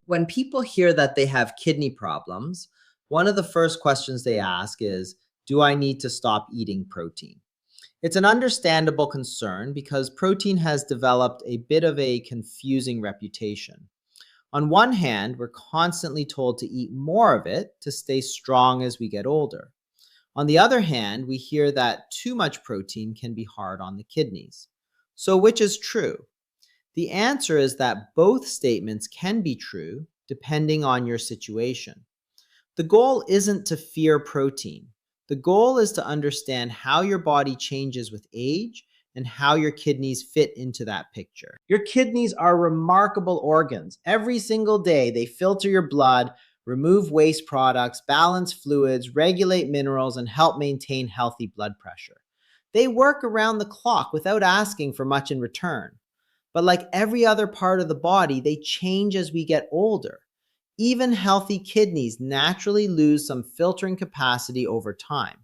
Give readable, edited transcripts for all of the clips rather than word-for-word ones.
When people hear that they have kidney problems, one of the first questions they ask is, do I need to stop eating protein? It's an understandable concern because protein has developed a bit of a confusing reputation. On one hand, we're constantly told to eat more of it to stay strong as we get older. On the other hand, we hear that too much protein can be hard on the kidneys. So, which is true? The answer is that both statements can be true depending on your situation. The goal isn't to fear protein. The goal is to understand how your body changes with age and how your kidneys fit into that picture. Your kidneys are remarkable organs. Every single day, they filter your blood, remove waste products, balance fluids, regulate minerals, and help maintain healthy blood pressure. They work around the clock without asking for much in return. But like every other part of the body, they change as we get older. Even healthy kidneys naturally lose some filtering capacity over time.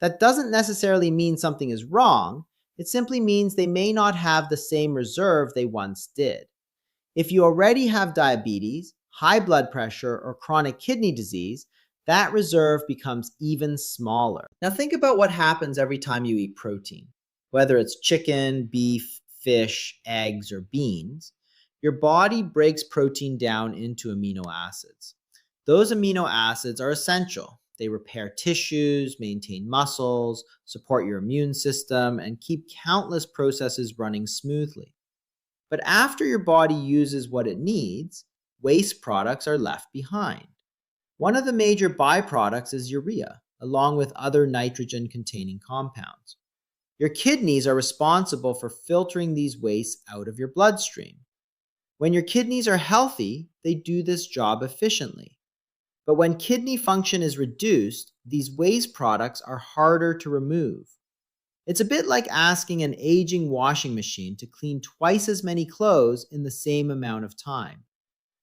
That doesn't necessarily mean something is wrong, it simply means they may not have the same reserve they once did. If you already have diabetes, high blood pressure, or chronic kidney disease, that reserve becomes even smaller. Now think about what happens every time you eat protein. Whether it's chicken, beef, fish, eggs, or beans, your body breaks protein down into amino acids. Those amino acids are essential. They repair tissues, maintain muscles, support your immune system, and keep countless processes running smoothly. But after your body uses what it needs, waste products are left behind. One of the major byproducts is urea, along with other nitrogen containing compounds. Your kidneys are responsible for filtering these wastes out of your bloodstream. When your kidneys are healthy, they do this job efficiently. But when kidney function is reduced, these waste products are harder to remove. It's a bit like asking an aging washing machine to clean twice as many clothes in the same amount of time.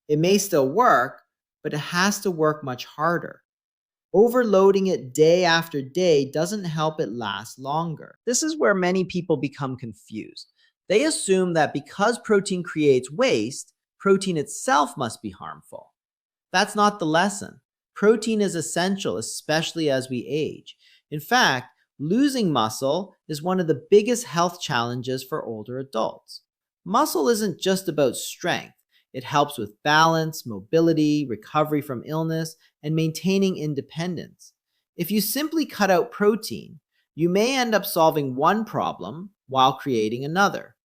It may still work, but it has to work much harder. Overloading it day after day doesn't help it last longer. This is where many people become confused. They assume that because protein creates waste, protein itself must be harmful. That's not the lesson. Protein is essential, especially as we age. In fact, losing muscle is one of the biggest health challenges for older adults. Muscle isn't just about strength. It helps with balance, mobility, recovery from illness, and maintaining independence. If you simply cut out protein, you may end up solving one problem while creating another.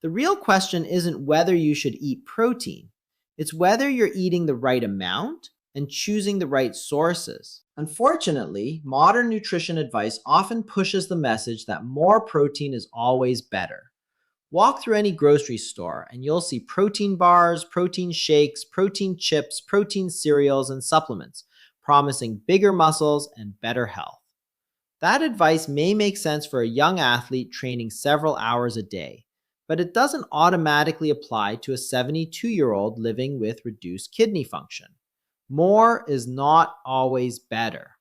The real question isn't whether you should eat protein, it's whether you're eating the right amount and choosing the right sources. Unfortunately, modern nutrition advice often pushes the message that more protein is always better. Walk through any grocery store and you'll see protein bars, protein shakes, protein chips, protein cereals, and supplements, promising bigger muscles and better health. That advice may make sense for a young athlete training several hours a day, but it doesn't automatically apply to a 72-year-old living with reduced kidney function. More is not always better.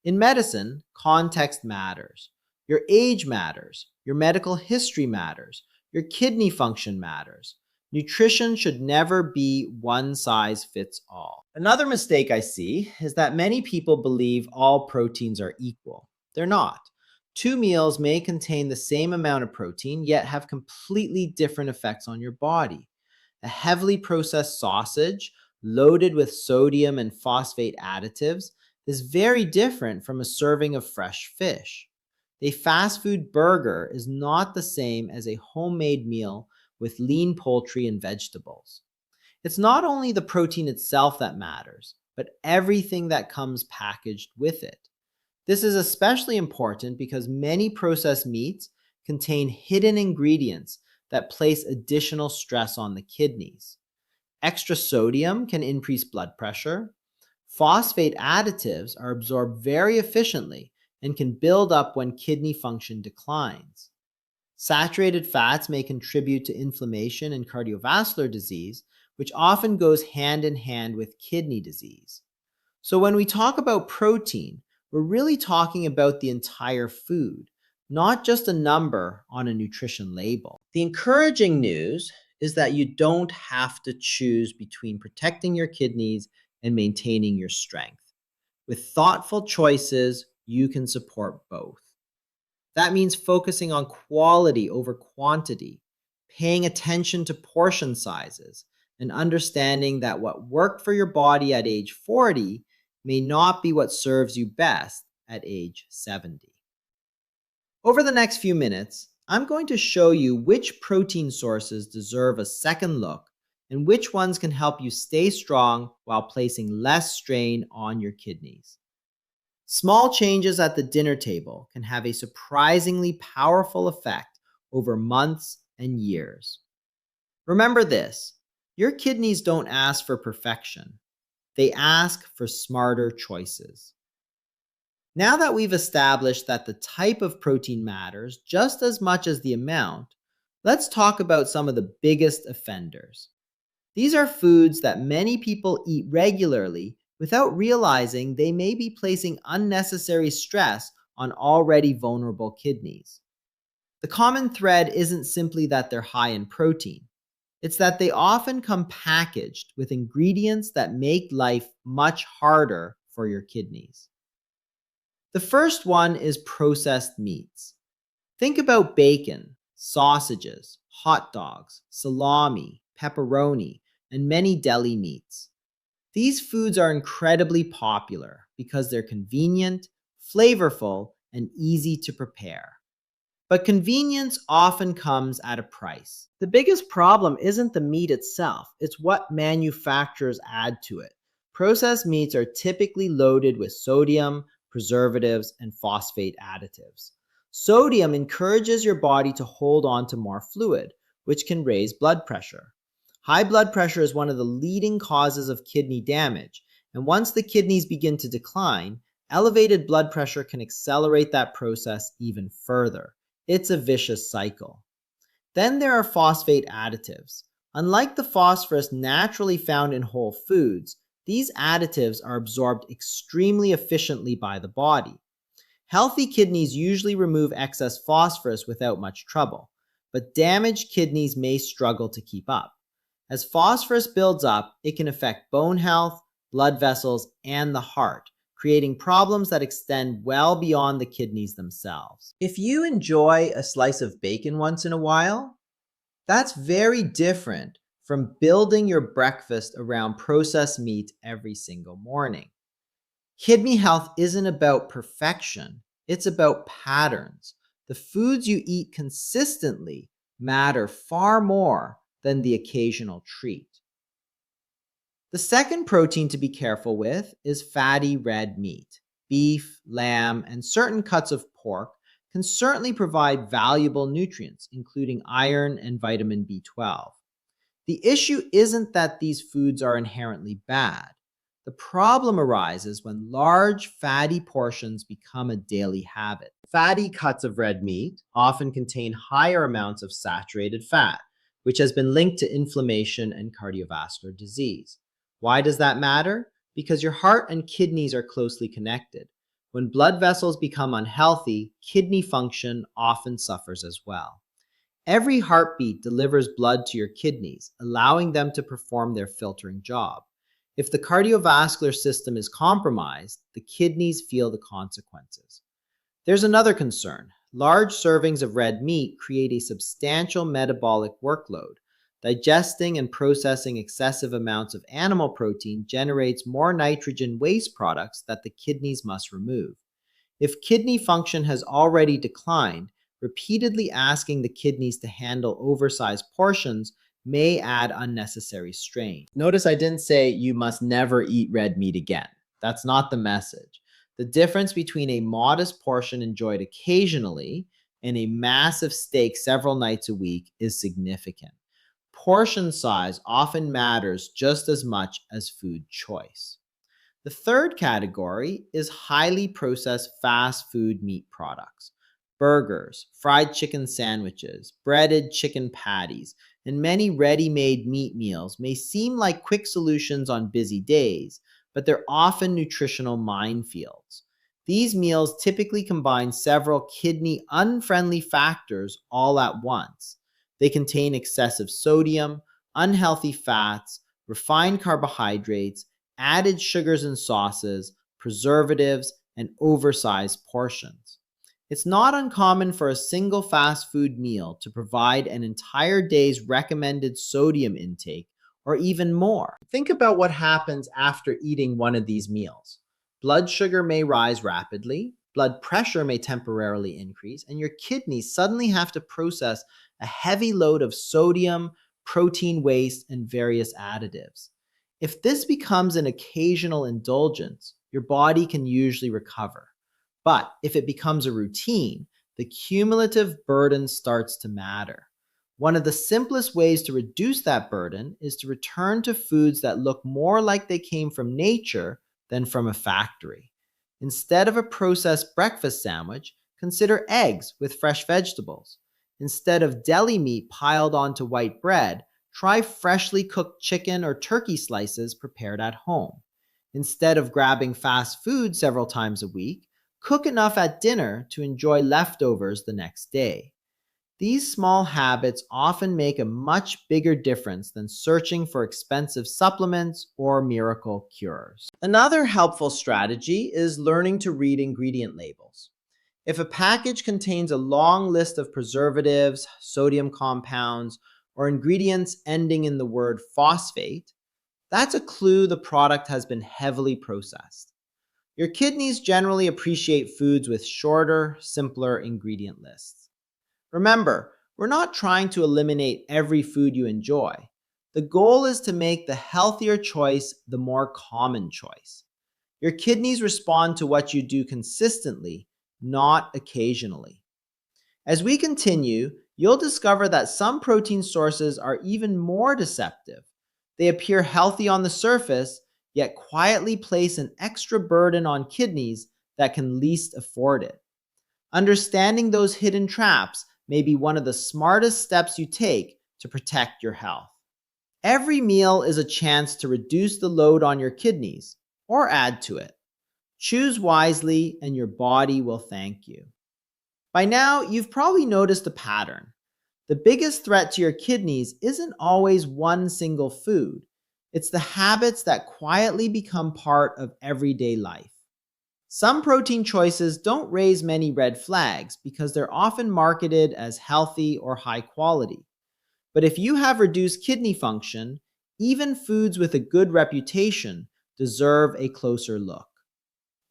In medicine, context matters. Your age matters. Your medical history matters. Your kidney function matters. Nutrition should never be one size fits all. Another mistake I see is that many people believe all proteins are equal. They're not. Two meals may contain the same amount of protein, yet have completely different effects on your body. A heavily processed sausage, loaded with sodium and phosphate additives, is very different from a serving of fresh fish. A fast food burger is not the same as a homemade meal with lean poultry and vegetables. It's not only the protein itself that matters, but everything that comes packaged with it. This is especially important because many processed meats contain hidden ingredients that place additional stress on the kidneys. Extra sodium can increase blood pressure. Phosphate additives are absorbed very efficiently and can build up when kidney function declines. Saturated fats may contribute to inflammation and cardiovascular disease, which often goes hand in hand with kidney disease. So when we talk about protein, we're really talking about the entire food, not just a number on a nutrition label. The encouraging news is that you don't have to choose between protecting your kidneys and maintaining your strength. With thoughtful choices, you can support both. That means focusing on quality over quantity, paying attention to portion sizes, and understanding that what worked for your body at age 40 may not be what serves you best at age 70. Over the next few minutes, I'm going to show you which protein sources deserve a second look and which ones can help you stay strong while placing less strain on your kidneys. Small changes at the dinner table can have a surprisingly powerful effect over months and years. Remember this: your kidneys don't ask for perfection, they ask for smarter choices. Now that we've established that the type of protein matters just as much as the amount, let's talk about some of the biggest offenders. These are foods that many people eat regularly without realizing they may be placing unnecessary stress on already vulnerable kidneys. The common thread isn't simply that they're high in protein, it's that they often come packaged with ingredients that make life much harder for your kidneys. The first one is processed meats. Think about bacon, sausages, hot dogs, salami, pepperoni, and many deli meats. These foods are incredibly popular because they're convenient, flavorful, and easy to prepare. But convenience often comes at a price. The biggest problem isn't the meat itself, it's what manufacturers add to it. Processed meats are typically loaded with sodium, preservatives, and phosphate additives. Sodium encourages your body to hold on to more fluid, which can raise blood pressure. High blood pressure is one of the leading causes of kidney damage, and once the kidneys begin to decline, elevated blood pressure can accelerate that process even further. It's a vicious cycle. Then there are phosphate additives. Unlike the phosphorus naturally found in whole foods, these additives are absorbed extremely efficiently by the body. Healthy kidneys usually remove excess phosphorus without much trouble, but damaged kidneys may struggle to keep up. As phosphorus builds up, it can affect bone health, blood vessels, and the heart, creating problems that extend well beyond the kidneys themselves. If you enjoy a slice of bacon once in a while, that's very different from building your breakfast around processed meat every single morning. Kidney health isn't about perfection, it's about patterns. The foods you eat consistently matter far more than the occasional treat. The second protein to be careful with is fatty red meat. Beef, lamb, and certain cuts of pork can certainly provide valuable nutrients, including iron and vitamin B12. The issue isn't that these foods are inherently bad. The problem arises when large, fatty portions become a daily habit. Fatty cuts of red meat often contain higher amounts of saturated fat, which has been linked to inflammation and cardiovascular disease. Why does that matter? Because your heart and kidneys are closely connected. When blood vessels become unhealthy, kidney function often suffers as well. Every heartbeat delivers blood to your kidneys, allowing them to perform their filtering job. If the cardiovascular system is compromised, the kidneys feel the consequences. There's another concern. Large servings of red meat create a substantial metabolic workload. Digesting and processing excessive amounts of animal protein generates more nitrogen waste products that the kidneys must remove. If kidney function has already declined, repeatedly asking the kidneys to handle oversized portions may add unnecessary strain. Notice I didn't say you must never eat red meat again. That's not the message. The difference between a modest portion enjoyed occasionally and a massive steak several nights a week is significant. Portion size often matters just as much as food choice. The third category is highly processed fast food meat products. Burgers, fried chicken sandwiches, breaded chicken patties, and many ready-made meat meals may seem like quick solutions on busy days, but they're often nutritional minefields. These meals typically combine several kidney unfriendly factors all at once. They contain excessive sodium, unhealthy fats, refined carbohydrates, added sugars and sauces, preservatives, and oversized portions. It's not uncommon for a single fast food meal to provide an entire day's recommended sodium intake or even more. Think about what happens after eating one of these meals. Blood sugar may rise rapidly, blood pressure may temporarily increase, and your kidneys suddenly have to process a heavy load of sodium, protein waste, and various additives. If this becomes an occasional indulgence, your body can usually recover. But if it becomes a routine, the cumulative burden starts to matter. One of the simplest ways to reduce that burden is to return to foods that look more like they came from nature than from a factory. Instead of a processed breakfast sandwich, consider eggs with fresh vegetables. Instead of deli meat piled onto white bread, try freshly cooked chicken or turkey slices prepared at home. Instead of grabbing fast food several times a week, cook enough at dinner to enjoy leftovers the next day. These small habits often make a much bigger difference than searching for expensive supplements or miracle cures. Another helpful strategy is learning to read ingredient labels. If a package contains a long list of preservatives, sodium compounds, or ingredients ending in the word phosphate, that's a clue the product has been heavily processed. Your kidneys generally appreciate foods with shorter, simpler ingredient lists. Remember, we're not trying to eliminate every food you enjoy. The goal is to make the healthier choice the more common choice. Your kidneys respond to what you do consistently, not occasionally. As we continue, you'll discover that some protein sources are even more deceptive. They appear healthy on the surface, yet quietly place an extra burden on kidneys that can least afford it. Understanding those hidden traps may be one of the smartest steps you take to protect your health. Every meal is a chance to reduce the load on your kidneys or add to it. Choose wisely and your body will thank you. By now, you've probably noticed a pattern. The biggest threat to your kidneys isn't always one single food. It's the habits that quietly become part of everyday life. Some protein choices don't raise many red flags because they're often marketed as healthy or high quality. But if you have reduced kidney function, even foods with a good reputation deserve a closer look.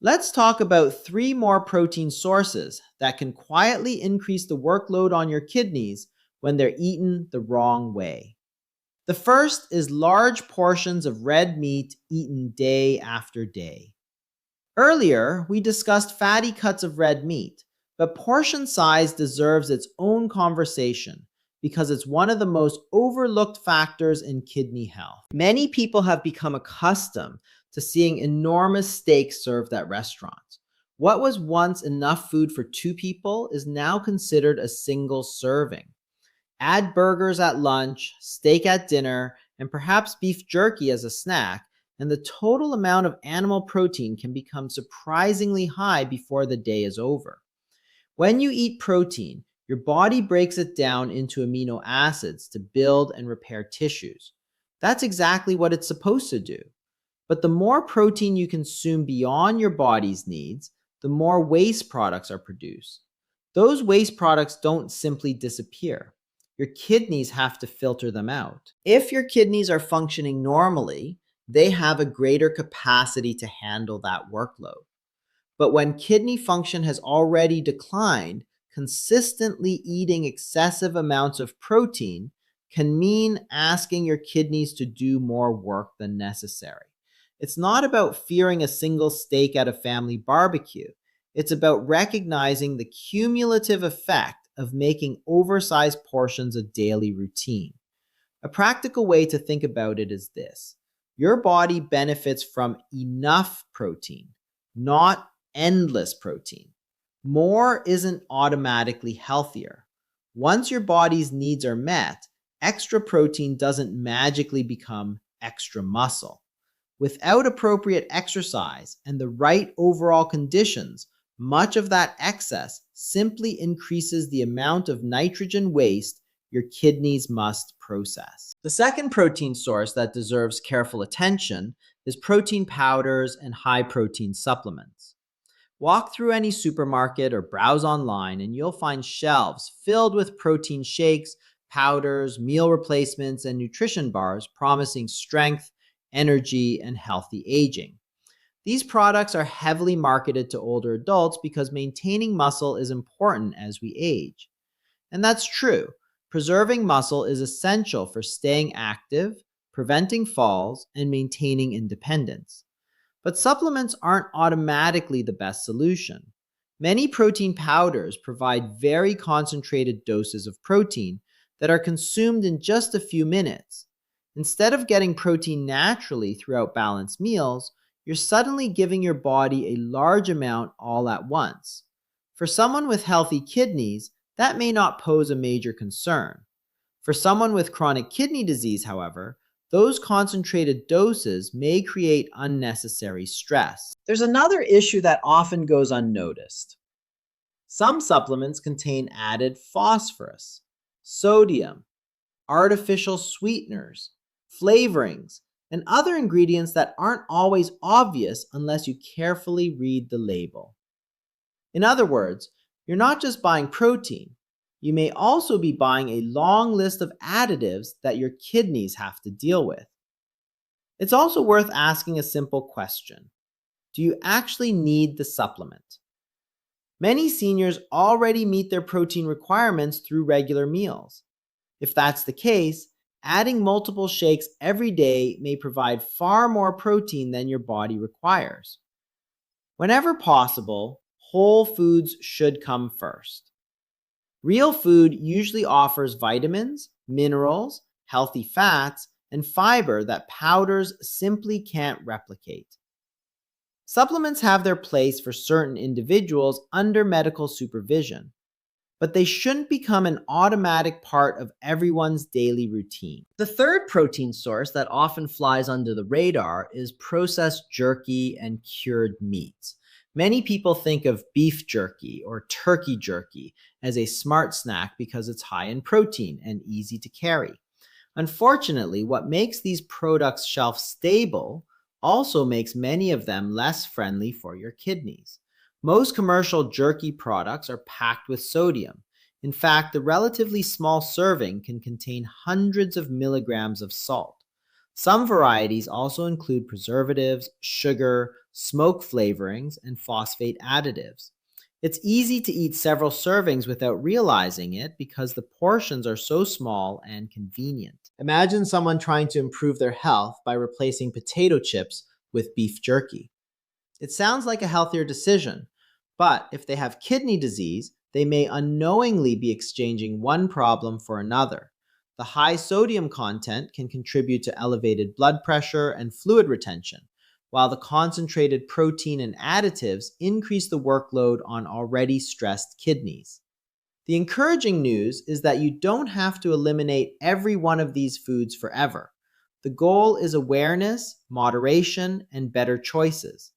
Let's talk about 3 more protein sources that can quietly increase the workload on your kidneys when they're eaten the wrong way. The first is large portions of red meat eaten day after day. Earlier, we discussed fatty cuts of red meat, but portion size deserves its own conversation because it's one of the most overlooked factors in kidney health. Many people have become accustomed to seeing enormous steaks served at restaurants. What was once enough food for 2 people is now considered a single serving. Add burgers at lunch, steak at dinner, and perhaps beef jerky as a snack, and the total amount of animal protein can become surprisingly high before the day is over. When you eat protein, your body breaks it down into amino acids to build and repair tissues. That's exactly what it's supposed to do. But the more protein you consume beyond your body's needs, the more waste products are produced. Those waste products don't simply disappear. Your kidneys have to filter them out. If your kidneys are functioning normally, they have a greater capacity to handle that workload. But when kidney function has already declined, consistently eating excessive amounts of protein can mean asking your kidneys to do more work than necessary. It's not about fearing a single steak at a family barbecue. It's about recognizing the cumulative effect of making oversized portions a daily routine. A practical way to think about it is this. Your body benefits from enough protein, not endless protein. More isn't automatically healthier. Once your body's needs are met, extra protein doesn't magically become extra muscle. Without appropriate exercise and the right overall conditions, much of that excess simply increases the amount of nitrogen waste your kidneys must process. The second protein source that deserves careful attention is protein powders and high protein supplements. Walk through any supermarket or browse online, and you'll find shelves filled with protein shakes, powders, meal replacements, and nutrition bars promising strength, energy, and healthy aging. These products are heavily marketed to older adults because maintaining muscle is important as we age. And that's true. Preserving muscle is essential for staying active, preventing falls, and maintaining independence. But supplements aren't automatically the best solution. Many protein powders provide very concentrated doses of protein that are consumed in just a few minutes. Instead of getting protein naturally throughout balanced meals, you're suddenly giving your body a large amount all at once. For someone with healthy kidneys, that may not pose a major concern. For someone with chronic kidney disease, however, those concentrated doses may create unnecessary stress. There's another issue that often goes unnoticed. Some supplements contain added phosphorus, sodium, artificial sweeteners, flavorings, and other ingredients that aren't always obvious unless you carefully read the label. In other words, you're not just buying protein, you may also be buying a long list of additives that your kidneys have to deal with. It's also worth asking a simple question. Do you actually need the supplement? Many seniors already meet their protein requirements through regular meals. If that's the case, adding multiple shakes every day may provide far more protein than your body requires. Whenever possible, whole foods should come first. Real food usually offers vitamins, minerals, healthy fats, and fiber that powders simply can't replicate. Supplements have their place for certain individuals under medical supervision, but they shouldn't become an automatic part of everyone's daily routine. The third protein source that often flies under the radar is processed jerky and cured meats. Many people think of beef jerky or turkey jerky as a smart snack because it's high in protein and easy to carry. Unfortunately, what makes these products shelf stable also makes many of them less friendly for your kidneys. Most commercial jerky products are packed with sodium. In fact, the relatively small serving can contain hundreds of milligrams of salt. Some varieties also include preservatives, sugar, smoke flavorings, and phosphate additives. It's easy to eat several servings without realizing it because the portions are so small and convenient. Imagine someone trying to improve their health by replacing potato chips with beef jerky. It sounds like a healthier decision, but if they have kidney disease, they may unknowingly be exchanging one problem for another. The high sodium content can contribute to elevated blood pressure and fluid retention, while the concentrated protein and additives increase the workload on already stressed kidneys. The encouraging news is that you don't have to eliminate every one of these foods forever. The goal is awareness, moderation, and better choices.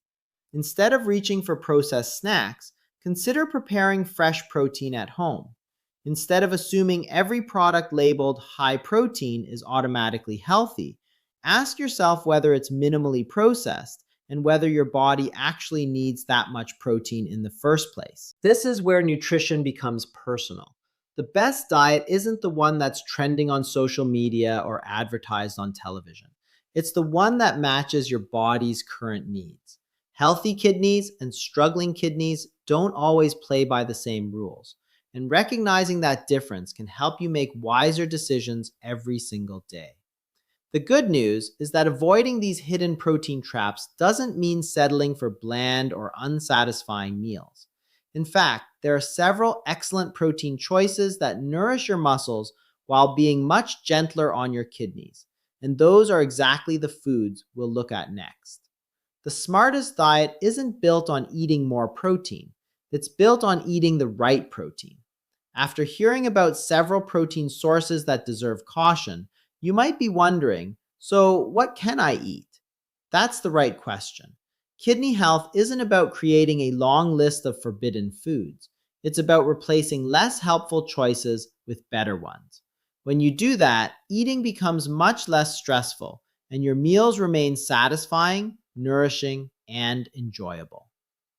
Instead of reaching for processed snacks, consider preparing fresh protein at home. Instead of assuming every product labeled high protein is automatically healthy, ask yourself whether it's minimally processed and whether your body actually needs that much protein in the first place. This is where nutrition becomes personal. The best diet isn't the one that's trending on social media or advertised on television. It's the one that matches your body's current needs. Healthy kidneys and struggling kidneys don't always play by the same rules, and recognizing that difference can help you make wiser decisions every single day. The good news is that avoiding these hidden protein traps doesn't mean settling for bland or unsatisfying meals. In fact, there are several excellent protein choices that nourish your muscles while being much gentler on your kidneys, and those are exactly the foods we'll look at next. The smartest diet isn't built on eating more protein, it's built on eating the right protein. After hearing about several protein sources that deserve caution, you might be wondering, so what can I eat? That's the right question. Kidney health isn't about creating a long list of forbidden foods. It's about replacing less helpful choices with better ones. When you do that, eating becomes much less stressful and your meals remain satisfying, nourishing, and enjoyable.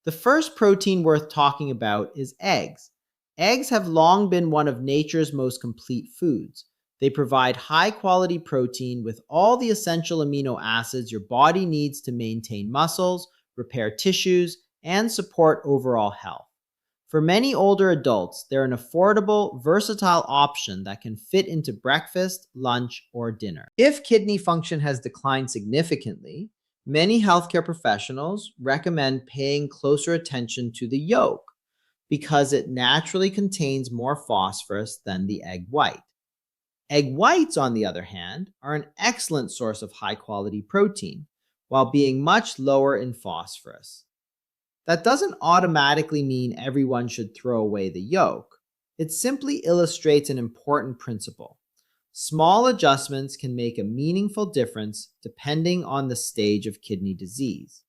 The first protein worth talking about is eggs. Eggs have long been one of nature's most complete foods. They provide high quality protein with all the essential amino acids your body needs to maintain muscles, repair tissues, and support overall health. For many older adults, they're an affordable, versatile option that can fit into breakfast, lunch, or dinner. If kidney function has declined significantly, many healthcare professionals recommend paying closer attention to the yolk because it naturally contains more phosphorus than the egg white. Egg whites, on the other hand, are an excellent source of high quality protein while being much lower in phosphorus. That doesn't automatically mean everyone should throw away the yolk. It simply illustrates an important principle. Small adjustments can make a meaningful difference depending on the stage of kidney disease.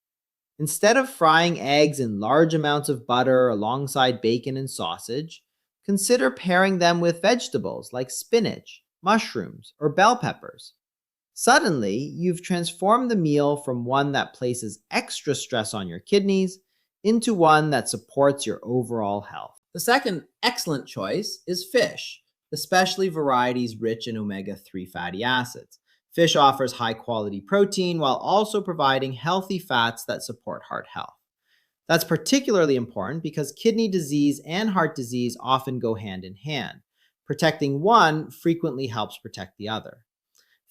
Instead of frying eggs in large amounts of butter alongside bacon and sausage, consider pairing them with vegetables like spinach, mushrooms, or bell peppers. Suddenly, you've transformed the meal from one that places extra stress on your kidneys into one that supports your overall health. The second excellent choice is fish, especially varieties rich in omega-3 fatty acids. Fish offers high-quality protein while also providing healthy fats that support heart health. That's particularly important because kidney disease and heart disease often go hand in hand. Protecting one frequently helps protect the other.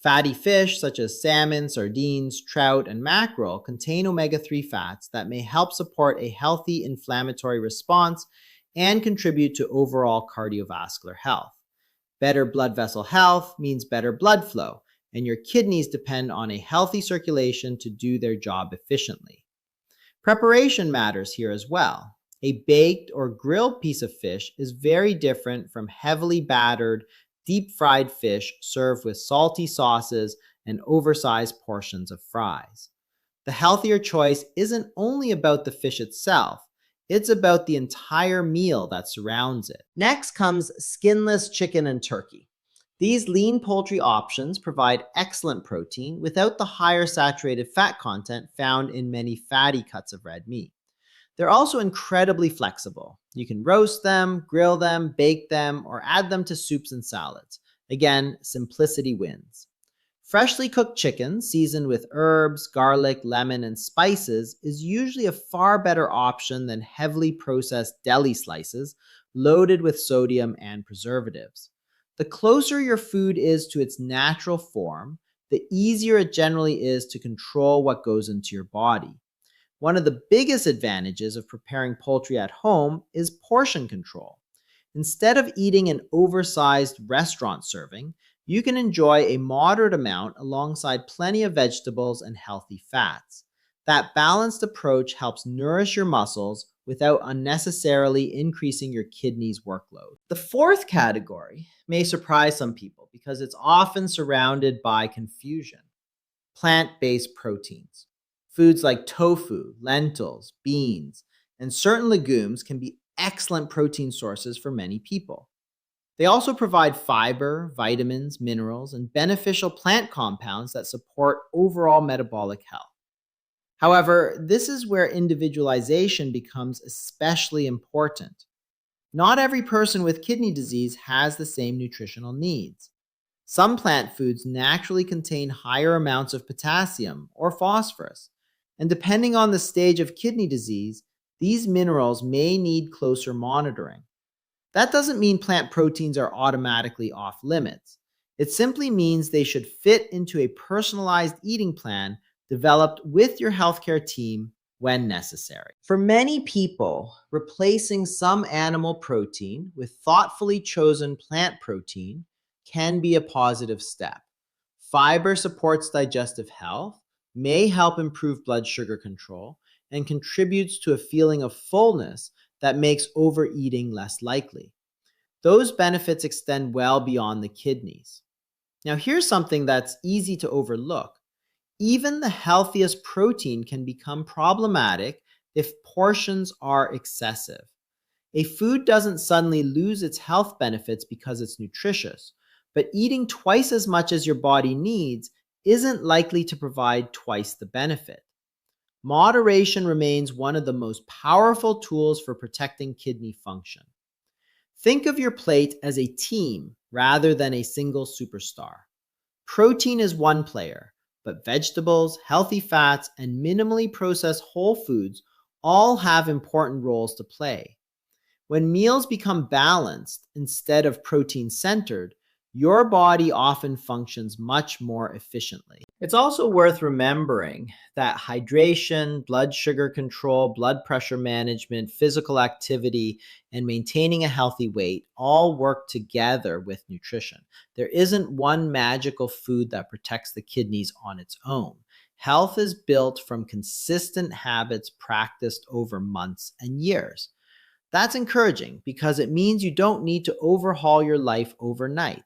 Fatty fish such as salmon, sardines, trout, and mackerel contain omega-3 fats that may help support a healthy inflammatory response and contribute to overall cardiovascular health. Better blood vessel health means better blood flow, and your kidneys depend on a healthy circulation to do their job efficiently. Preparation matters here as well. A baked or grilled piece of fish is very different from heavily battered, deep-fried fish served with salty sauces and oversized portions of fries. The healthier choice isn't only about the fish itself, it's about the entire meal that surrounds it. Next comes skinless chicken and turkey. These lean poultry options provide excellent protein without the higher saturated fat content found in many fatty cuts of red meat. They're also incredibly flexible. You can roast them, grill them, bake them, or add them to soups and salads. Again, simplicity wins. Freshly cooked chicken, seasoned with herbs, garlic, lemon, and spices, is usually a far better option than heavily processed deli slices loaded with sodium and preservatives. The closer your food is to its natural form, the easier it generally is to control what goes into your body. One of the biggest advantages of preparing poultry at home is portion control. Instead of eating an oversized restaurant serving, you can enjoy a moderate amount alongside plenty of vegetables and healthy fats. That balanced approach helps nourish your muscles without unnecessarily increasing your kidneys' workload. The fourth category may surprise some people because it's often surrounded by confusion: plant-based proteins. Foods like tofu, lentils, beans, and certain legumes can be excellent protein sources for many people. They also provide fiber, vitamins, minerals, and beneficial plant compounds that support overall metabolic health. However, this is where individualization becomes especially important. Not every person with kidney disease has the same nutritional needs. Some plant foods naturally contain higher amounts of potassium or phosphorus, and depending on the stage of kidney disease, these minerals may need closer monitoring. That doesn't mean plant proteins are automatically off limits. It simply means they should fit into a personalized eating plan developed with your healthcare team when necessary. For many people, replacing some animal protein with thoughtfully chosen plant protein can be a positive step. Fiber supports digestive health, may help improve blood sugar control, and contributes to a feeling of fullness that makes overeating less likely. Those benefits extend well beyond the kidneys. Now, here's something that's easy to overlook. Even the healthiest protein can become problematic if portions are excessive. A food doesn't suddenly lose its health benefits because it's nutritious, but eating twice as much as your body needs isn't likely to provide twice the benefit. Moderation remains one of the most powerful tools for protecting kidney function. Think of your plate as a team rather than a single superstar. Protein is one player, but vegetables, healthy fats, and minimally processed whole foods all have important roles to play. When meals become balanced instead of protein centered, your body often functions much more efficiently. It's also worth remembering that hydration, blood sugar control, blood pressure management, physical activity, and maintaining a healthy weight all work together with nutrition. There isn't one magical food that protects the kidneys on its own. Health is built from consistent habits practiced over months and years. That's encouraging because it means you don't need to overhaul your life overnight.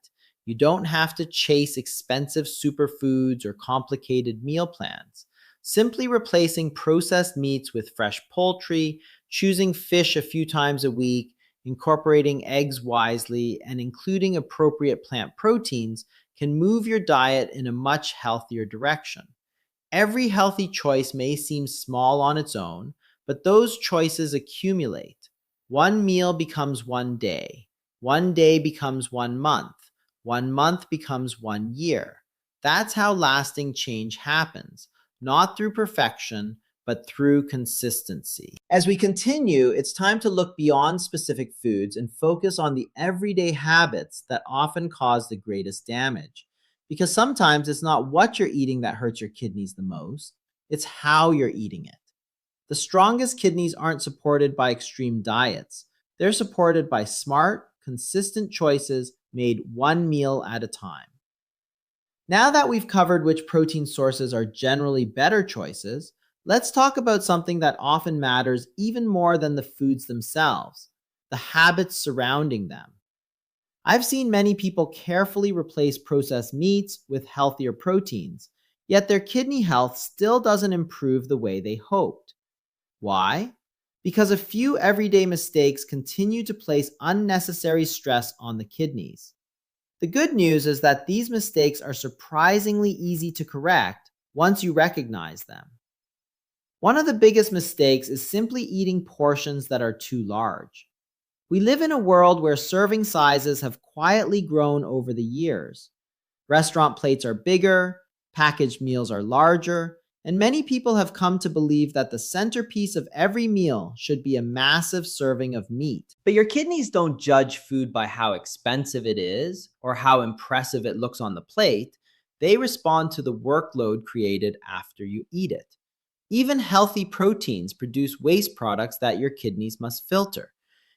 You don't have to chase expensive superfoods or complicated meal plans. Simply replacing processed meats with fresh poultry, choosing fish a few times a week, incorporating eggs wisely, and including appropriate plant proteins can move your diet in a much healthier direction. Every healthy choice may seem small on its own, but those choices accumulate. One meal becomes one day becomes 1 month. 1 month becomes 1 year. That's how lasting change happens, not through perfection, but through consistency. As we continue, it's time to look beyond specific foods and focus on the everyday habits that often cause the greatest damage. Because sometimes it's not what you're eating that hurts your kidneys the most, it's how you're eating it. The strongest kidneys aren't supported by extreme diets. They're supported by smart, consistent choices made one meal at a time. Now that we've covered which protein sources are generally better choices, let's talk about something that often matters even more than the foods themselves: the habits surrounding them. I've seen many people carefully replace processed meats with healthier proteins, yet their kidney health still doesn't improve the way they hoped. Why? Because a few everyday mistakes continue to place unnecessary stress on the kidneys. The good news is that these mistakes are surprisingly easy to correct once you recognize them. One of the biggest mistakes is simply eating portions that are too large. We live in a world where serving sizes have quietly grown over the years. Restaurant plates are bigger, packaged meals are larger, and many people have come to believe that the centerpiece of every meal should be a massive serving of meat. But your kidneys don't judge food by how expensive it is or how impressive it looks on the plate. They respond to the workload created after you eat it. Even healthy proteins produce waste products that your kidneys must filter.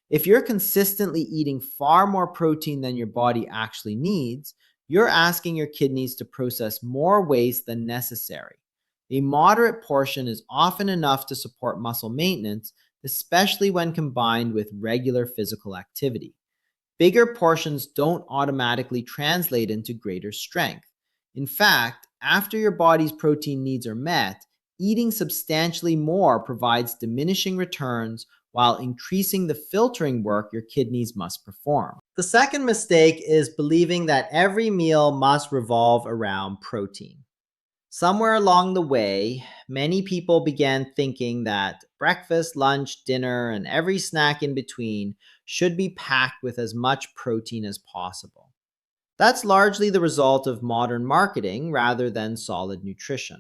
If you're consistently eating far more protein than your body actually needs, you're asking your kidneys to process more waste than necessary. A moderate portion is often enough to support muscle maintenance, especially when combined with regular physical activity. Bigger portions don't automatically translate into greater strength. In fact, after your body's protein needs are met, eating substantially more provides diminishing returns while increasing the filtering work your kidneys must perform. The second mistake is believing that every meal must revolve around protein. Somewhere along the way, many people began thinking that breakfast, lunch, dinner, and every snack in between should be packed with as much protein as possible. That's largely the result of modern marketing rather than solid nutrition.